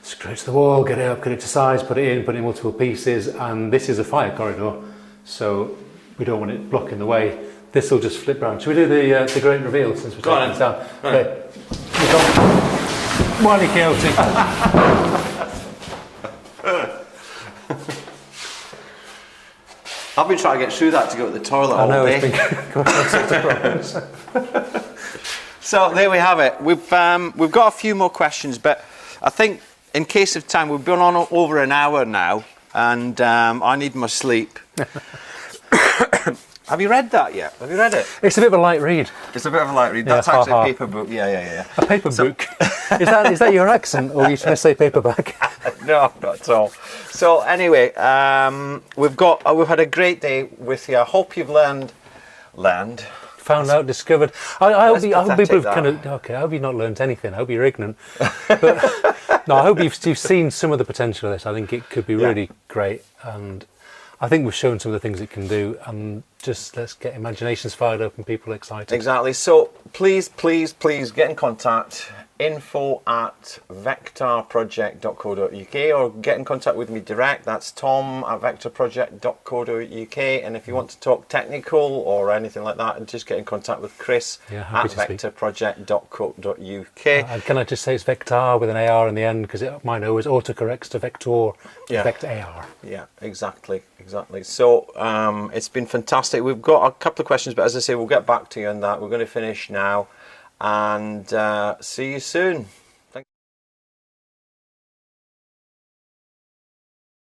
screw it to the wall, get it up, cut it to size, put it in multiple pieces. And this is a fire corridor, so we don't want it blocking the way. This will just flip round. Should we do the great reveal since we're taking this down? Okay. Wily chaotic. I've been trying to get through that to go to the toilet all day. It's been all sorts of problems. So there we have it. We've got a few more questions, but I think in case of time, we've been on over an hour now, and I need my sleep. Have you read that yet? Have you read it? It's a bit of a light read. It's a bit of a light read. That's actually a paper book. Yeah. A paper book? Is that your accent, or are you trying to say paperback? No, not at all. So anyway, we've had a great day with you. I hope you've learned. Found out, discovered. I hope you've I hope you've not learnt anything. I hope you're ignorant. But no, I hope you've seen some of the potential of this. I think it could be really great, and I think we've shown some of the things it can do, and just let's get imaginations fired up and people excited. Exactly. So please get in contact. info@vectarproject.co.uk, or get in contact with me direct. That's tom@vectarproject.co.uk. And if you want to talk technical or anything like that, just get in contact with Chris at vectarproject.co.uk. And can I just say it's Vectar with an AR in the end, because mine always autocorrects to Vector, Vectar. Yeah, exactly. So it's been fantastic. We've got a couple of questions, but as I say, we'll get back to you on that. We're going to finish now. And see you soon.